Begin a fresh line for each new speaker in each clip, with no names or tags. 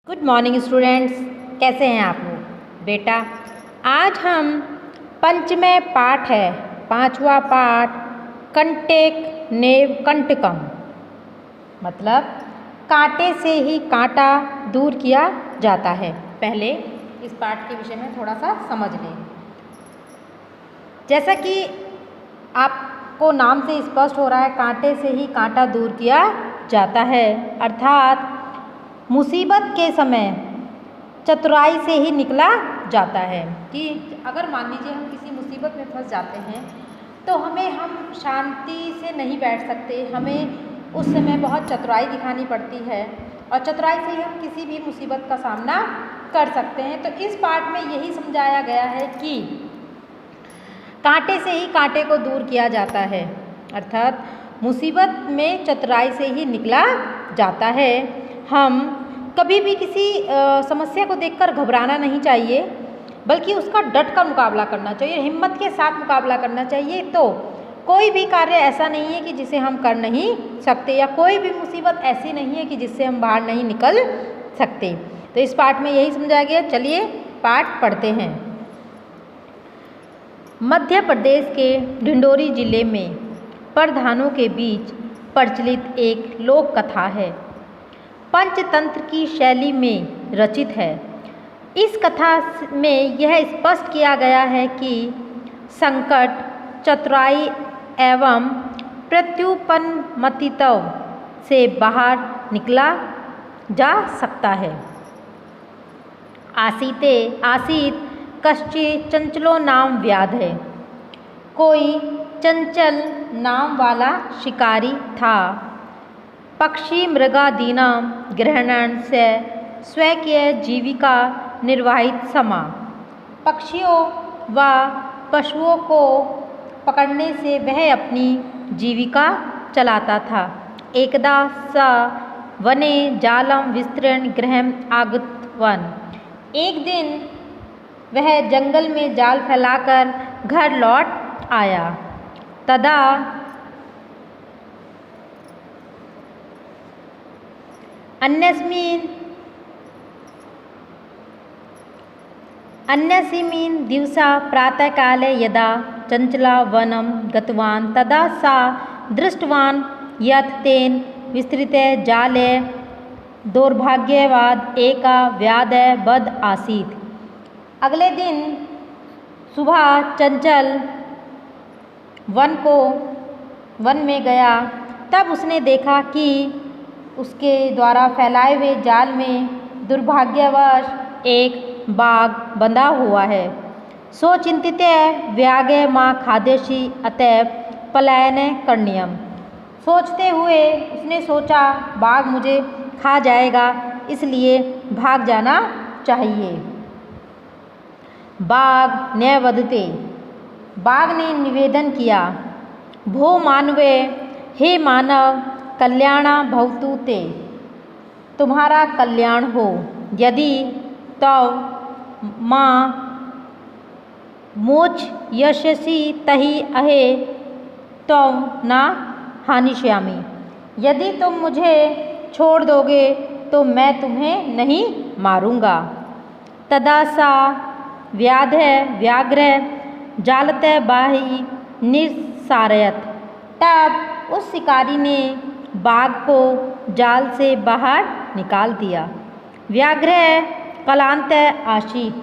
Good morning students, कैसे हैं आप लोग? बेटा, आज हम पंचमय पाठ है, पांचवा पाठ कंटेक नेव कंटकम, मतलब कांटे से ही कांटा दूर किया जाता है। पहले इस पाठ के विषय में थोड़ा सा समझ लें। जैसा कि आपको नाम से स्पष्ट हो रहा है, कांटे से ही कांटा दूर किया जाता है, अर्थात मुसीबत के समय चतुराई से ही निकला जाता है। कि अगर मान लीजिए हम किसी मुसीबत में फंस जाते हैं तो हम शांति से नहीं बैठ सकते, हमें उस समय बहुत चतुराई दिखानी पड़ती है और चतुराई से ही हम किसी भी मुसीबत का सामना कर सकते हैं। तो इस पाठ में यही समझाया गया है कि कांटे से ही कांटे को दूर किया जाता है, अर्थात मुसीबत में चतुराई से ही निकला जाता है। हम कभी भी किसी समस्या को देखकर घबराना नहीं चाहिए, बल्कि उसका डट कर मुकाबला करना चाहिए, हिम्मत के साथ मुकाबला करना चाहिए। तो कोई भी कार्य ऐसा नहीं है कि जिसे हम कर नहीं सकते, या कोई भी मुसीबत ऐसी नहीं है कि जिससे हम बाहर नहीं निकल सकते। तो इस पाठ में यही समझाया गया। चलिए पाठ पढ़ते हैं। मध्य प्रदेश के ढिंढोरी जिले में प्रधानों के बीच प्रचलित एक लोक कथा है, पंचतंत्र की शैली में रचित है। इस कथा में यह स्पष्ट किया गया है कि संकट, चतुराई एवं प्रत्युपन्नमतित्व से बाहर निकला जा सकता है। आसीत कश्चित् चंचलो नाम व्याध है। कोई चंचल नाम वाला शिकारी था। पक्षी मृगादीनां ग्रहणन से स्वकीय जीविका निर्वाहित समा। पक्षियों व पशुओं को पकड़ने से वह अपनी जीविका चलाता था। एकदा स वने जालम विस्तृण गृहम् आगतवान्। एक दिन वह जंगल में जाल फैलाकर घर लौट आया। तदा अन्यस्मिन् दिवसा प्रातःकाले यदा चंचला वनं गतवान् तदा सा दृष्टवान् यत् तेन विस्तृते जाले दौर्भाग्यवद् एका व्याधः बद् आसीत्। अगले दिन सुबह चंचल वन में गया। तब उसने देखा कि उसके द्वारा फैलाए हुए जाल में दुर्भाग्यवश एक बाघ बंधा हुआ है। सो चिंतित व्यागे माँ खाद्यशी अतः पलायन करणीयम। सोचते हुए उसने सोचा, बाघ मुझे खा जाएगा, इसलिए भाग जाना चाहिए। बाघ न्यवदते। बाघ ने निवेदन किया, भो मानवे, हे मानव, कल्याणा भवतु ते, तुम्हारा कल्याण हो। यदि तव माँ मोच यशसी तहि अहे तव न हानिष्यामि। यदि तुम मुझे छोड़ दोगे तो मैं तुम्हें नहीं मारूंगा। तदा सा व्याघ्र जालते बाहि निस्सारयत्। तब उस शिकारी ने बाघ को जाल से बाहर निकाल दिया। व्याघ्र क्लांत आसीत्।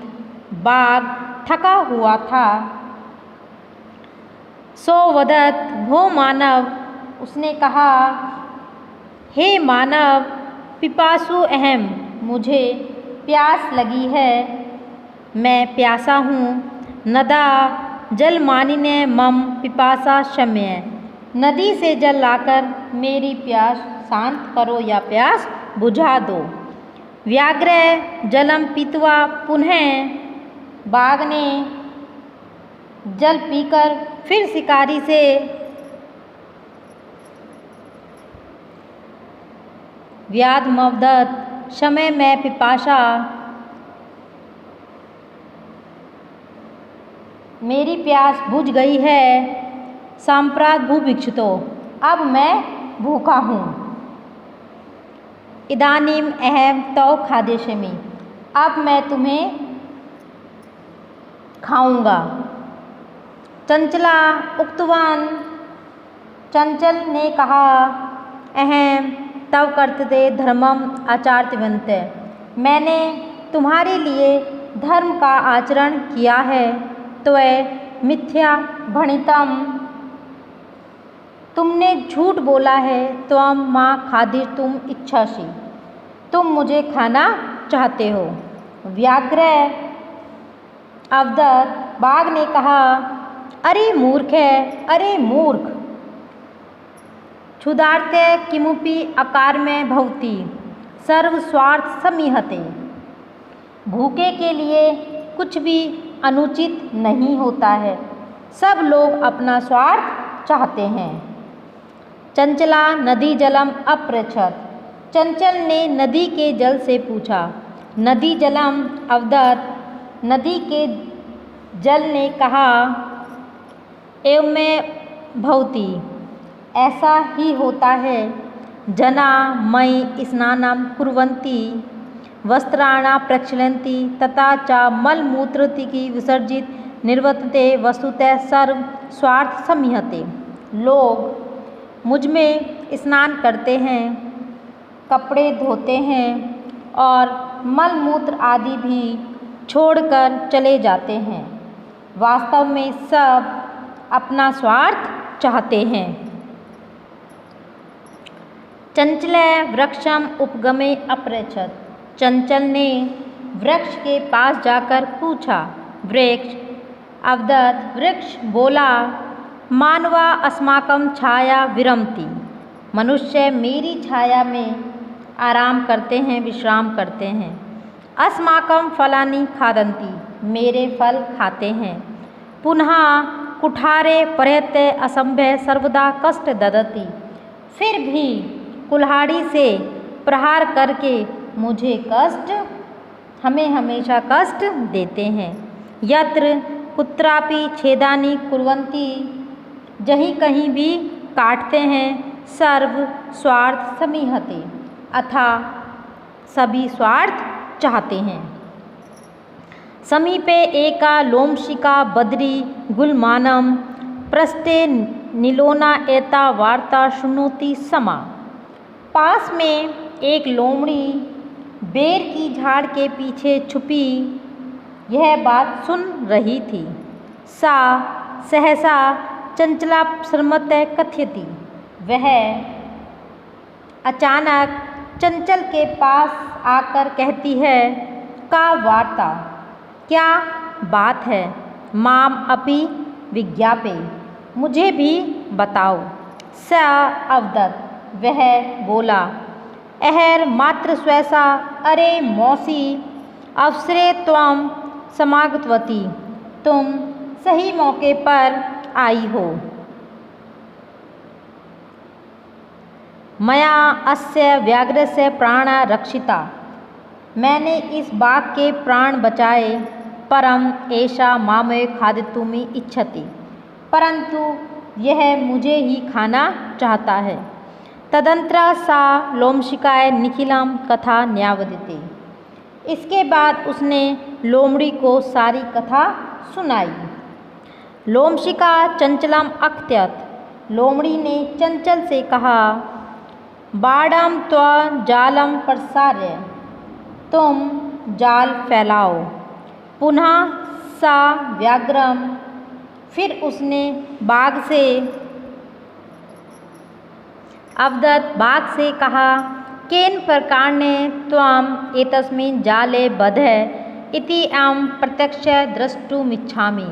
बाघ थका हुआ था। सो वदत् भो मानव। उसने कहा, हे मानव, पिपासु अहम्, मुझे प्यास लगी है, मैं प्यासा हूँ। नदा जलमानिने मम पिपासा शम्य। नदी से जल लाकर मेरी प्यास शांत करो या प्यास बुझा दो। व्याघ्र जलम पीत्वा पुनः। बाघ ने जल पीकर फिर शिकारी से व्याधमवदत्, समय में पिपासा, मेरी प्यास बुझ गई है। सांप्रात भूभिक्षुतो, अब मैं भूखा हूँ। इदानीम् अहं तव खादिष्यामि, अब मैं तुम्हें खाऊंगा। चंचला उक्तवान्, चंचल ने कहा, अहं तव कर्तते धर्मम आचर्तव्यन्ते, मैंने तुम्हारे लिए धर्म का आचरण किया है। त्वं मिथ्या भणितम्, तुमने झूठ बोला है। त्वं मां खादितुम् इच्छसि, तुम मुझे खाना चाहते हो। व्याघ्र अवदत्, बाघ ने कहा, अरे मूर्ख है, अरे मूर्ख, क्षुधार्ते किमपि अकार्म्य भवति सर्वस्वार्थ समीहते, भूखे के लिए कुछ भी अनुचित नहीं होता है, सब लोग अपना स्वार्थ चाहते हैं। चंचला नदी जलम अपृच्छत, चंचल ने नदी के जल से पूछा। नदी जलम अवदत्, नदी के जल ने कहा, एवमेव भवति, ऐसा ही होता है। जना मयि स्नानं कुर्वन्ति, वस्त्राणां प्रक्षालयन्ति, तथा च मलमूत्रतिकी विसर्जित निर्वर्तते, वस्तुतः सर्व स्वार्थ समीहते। लोग मुझ में स्नान करते हैं, कपड़े धोते हैं और मलमूत्र आदि भी छोड़कर चले जाते हैं, वास्तव में सब अपना स्वार्थ चाहते हैं। चंचले वृक्षम उपगमे अपृच्छत, चंचल ने वृक्ष के पास जाकर पूछा। वृक्ष अवदत्, वृक्ष बोला, मानवा अस्माकं छाया विरमति, मनुष्य मेरी छाया में आराम करते हैं, विश्राम करते हैं। अस्माकं फलानि खादन्ति, मेरे फल खाते हैं। पुनः कुठारे पर्यते असंभय सर्वदा कष्ट ददति, फिर भी कुल्हाड़ी से प्रहार करके मुझे हमें हमेशा कष्ट देते हैं। यत्र कुत्रापि छेदानि कुर्वन्ति, जहीं कहीं भी काटते हैं। सर्व स्वार्थ समीहते, अथा सभी स्वार्थ चाहते हैं। समीपे एका लोमशिका बद्री गुलमानम, पृष्ठे नीलोना एता वार्ता शृणोति समा, पास में एक लोमड़ी बेर की झाड़ के पीछे छुपी यह बात सुन रही थी। सा सहसा चंचला श्रमते कथयति, वह अचानक चंचल के पास आकर कहती है, का वार्ता, क्या बात है, माम अपि विज्ञापे, मुझे भी बताओ। स अवदत्, वह बोला, अहर मात्र स्वैसा, अरे मौसी, अवसरे त्वं समागतवती, तुम सही मौके पर आई हो। मया अस्य व्याघ्रस्य प्राण रक्षिता, मैंने इस बाघ के प्राण बचाए। परम एषा मामे खादितुमि इच्छति, परंतु यह मुझे ही खाना चाहता है। तदंतर सा लोमशिकाय निखिलम कथा न्यावदते, इसके बाद उसने लोमड़ी को सारी कथा सुनाई। लोमशिका चंचलम अकथयत, लोमड़ी ने चंचल से कहा, बाड़म त्व जालम प्रसार्य, तुम जाल फैलाओ। पुनः सा व्याघ्रम, फिर उसने बाघ से अवदत्, बाघ से कहा, केन प्रकारणे त्वम् एतस्मिन् जाले बध्य इति अहं प्रत्यक्ष द्रष्टुमिच्छामि,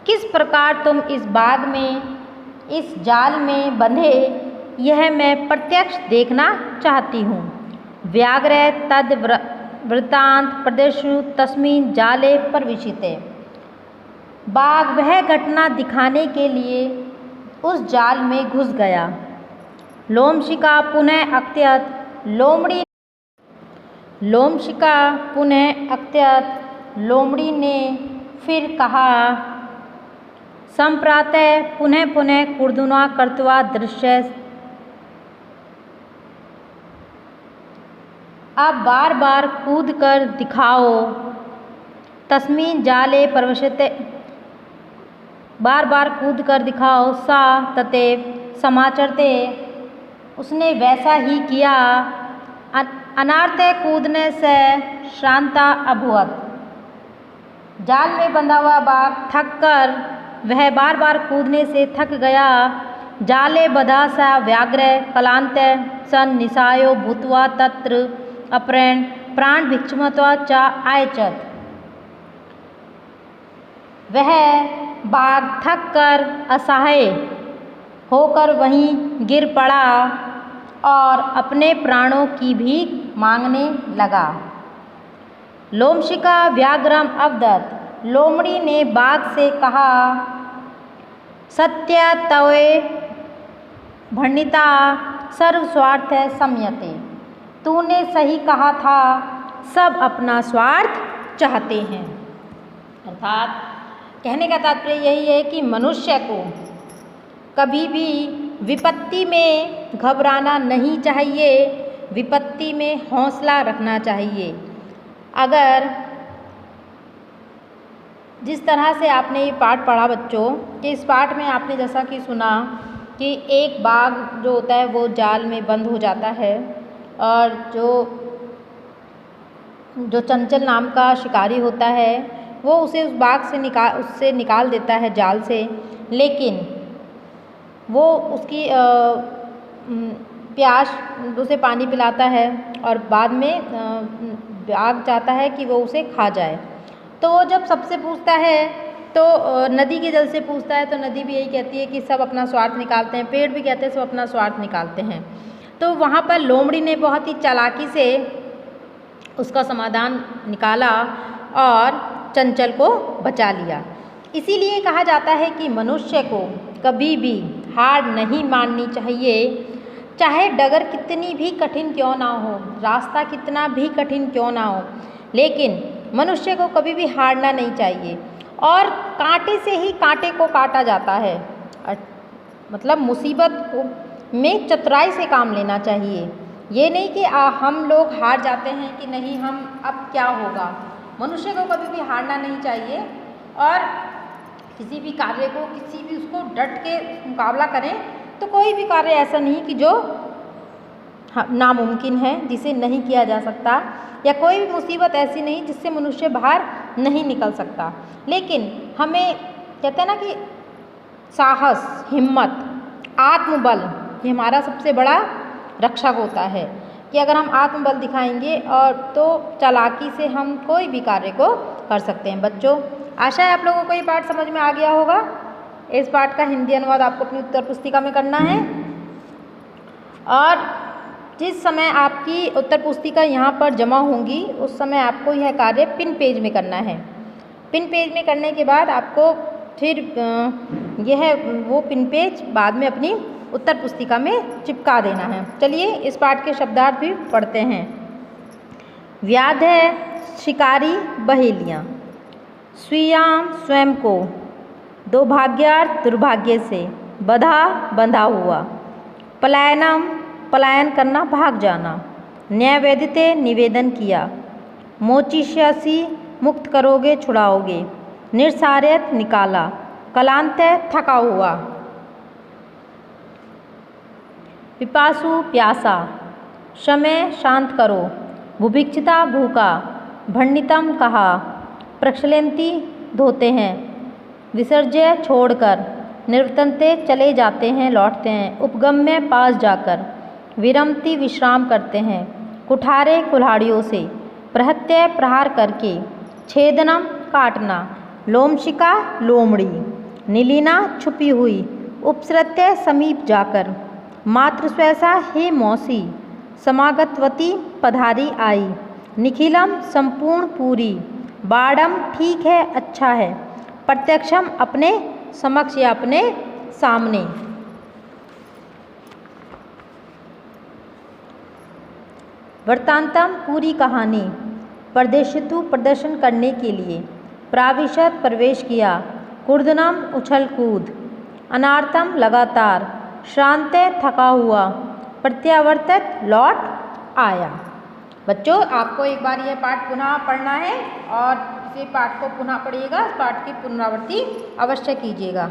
किस प्रकार तुम इस बाघ में, इस जाल में बंधे, यह मैं प्रत्यक्ष देखना चाहती हूँ। व्याघ्र तद वृत्तांत प्रदर्शनु तस्मिन् जाले प्रविशिते, बाघ वह घटना दिखाने के लिए उस जाल में घुस गया। लोमशिका पुनः अकथयत, लोमशिका पुनः अकथयत, लोमड़ी ने फिर कहा, संप्रातः पुनः पुनः कूर्दना कृत्वा दृश्य अब बार बार कूद कर दिखाओ, तस्मीन जाले प्रवशते, बार बार कूद कर दिखाओ, सा ततेव समाचरते, उसने वैसा ही किया, अनार्ते कूदने से श्रांता अभवत, जाल में बंधा हुआ बाघ थक कर वह बार बार कूदने से थक गया, जाले बधा सा व्याघ्र कलांत सन निसायो भूत्वा तत्र अपरेण प्राण भिक्षमत्वा च आयचत, वह बाघ थक कर असहाय होकर वहीं गिर पड़ा और अपने प्राणों की भीख मांगने लगा। लोमशिका व्याघ्रम अवदत, लोमड़ी ने बाघ से कहा, सत्य तवे भणिता सर्वस्वार्थ संयते, तूने सही कहा था, सब अपना स्वार्थ चाहते हैं। अर्थात कहने का तात्पर्य यही है कि मनुष्य को कभी भी विपत्ति में घबराना नहीं चाहिए, विपत्ति में हौसला रखना चाहिए। अगर जिस तरह से आपने ये पाठ पढ़ा बच्चों, कि इस पाठ में आपने जैसा कि सुना कि एक बाघ जो होता है वो जाल में बंद हो जाता है और जो चंचल नाम का शिकारी होता है वो उसे उस बाघ से निकाल देता है जाल से, लेकिन वो उसकी प्यास उसे पानी पिलाता है और बाद में बाघ चाहता है कि वो उसे खा जाए। तो वो जब सबसे पूछता है तो नदी के जल से पूछता है तो नदी भी यही कहती है कि सब अपना स्वार्थ निकालते हैं, पेड़ भी कहते हैं सब अपना स्वार्थ निकालते हैं। तो वहाँ पर लोमड़ी ने बहुत ही चालाकी से उसका समाधान निकाला और चंचल को बचा लिया। इसीलिए कहा जाता है कि मनुष्य को कभी भी हार नहीं माननी चाहिए, चाहे डगर कितनी भी कठिन क्यों ना हो, रास्ता कितना भी कठिन क्यों ना हो, लेकिन मनुष्य को कभी भी हारना नहीं चाहिए। और कांटे से ही कांटे को काटा जाता है, मतलब मुसीबत को में चतुराई से काम लेना चाहिए। ये नहीं कि हम लोग हार जाते हैं कि नहीं हम अब क्या होगा। मनुष्य को कभी भी हारना नहीं चाहिए और किसी भी कार्य को किसी भी उसको डट के मुकाबला करें तो कोई भी कार्य ऐसा नहीं कि जो नामुमकिन है, जिसे नहीं किया जा सकता, या कोई भी मुसीबत ऐसी नहीं जिससे मनुष्य बाहर नहीं निकल सकता। लेकिन हमें कहते हैं ना कि साहस, हिम्मत, आत्मबल ये हमारा सबसे बड़ा रक्षक होता है कि अगर हम आत्मबल दिखाएंगे और तो चालाकी से हम कोई भी कार्य को कर सकते हैं। बच्चों, आशा है आप लोगों को ये पाठ समझ में आ गया होगा। इस पाठ का हिंदी अनुवाद आपको अपनी उत्तर पुस्तिका में करना है और जिस समय आपकी उत्तर पुस्तिका यहाँ पर जमा होंगी उस समय आपको यह कार्य पिन पेज में करना है। पिन पेज में करने के बाद आपको फिर यह वो पिन पेज बाद में अपनी उत्तर पुस्तिका में चिपका देना है। चलिए इस पाठ के शब्दार्थ भी पढ़ते हैं। व्याध है शिकारी बहेलियाँ, स्वीयाम स्वयं को, दुर्भाग्यार्थ दुर्भाग्य से, बधा बंधा हुआ, पलायनम पलायन करना भाग जाना, न्यायवेदिते निवेदन किया, मोचिष्यासी मुक्त करोगे छुड़ाओगे, निरसार्यत निकाला, कलांत थका हुआ, पिपासु प्यासा, शमय शांत करो, बुभिक्षिता भूखा, भंडितम कहा, प्रक्षलंती धोते हैं, विसर्जय छोड़कर, निवर्तन्ते चले जाते हैं लौटते हैं, उपगम्य पास जाकर, विरमति विश्राम करते हैं, कुठारे कुल्हाड़ियों से, प्रहत्य प्रहार करके, छेदनम काटना, लोमशिका लोमड़ी, नीलिना छुपी हुई, उपसृत्य समीप जाकर, मातृस्वैसा हे मौसी, समागतवती पधारी आई, निखिलम संपूर्ण पूरी, बाड़म ठीक है अच्छा है, प्रत्यक्षम अपने समक्ष या अपने सामने। वृत्तांतम पूरी कहानी, प्रदर्शितु प्रदर्शन करने के लिए, प्राविशत प्रवेश किया, कुर्दनम उछल कूद, अनार्थम लगातार, श्रांत थका हुआ, प्रत्यावर्तित लौट आया। बच्चों आपको एक बार यह पाठ पुनः पढ़ना है और इसे पाठ को पुनः पढ़िएगा, इस पाठ की पुनरावृत्ति अवश्य कीजिएगा।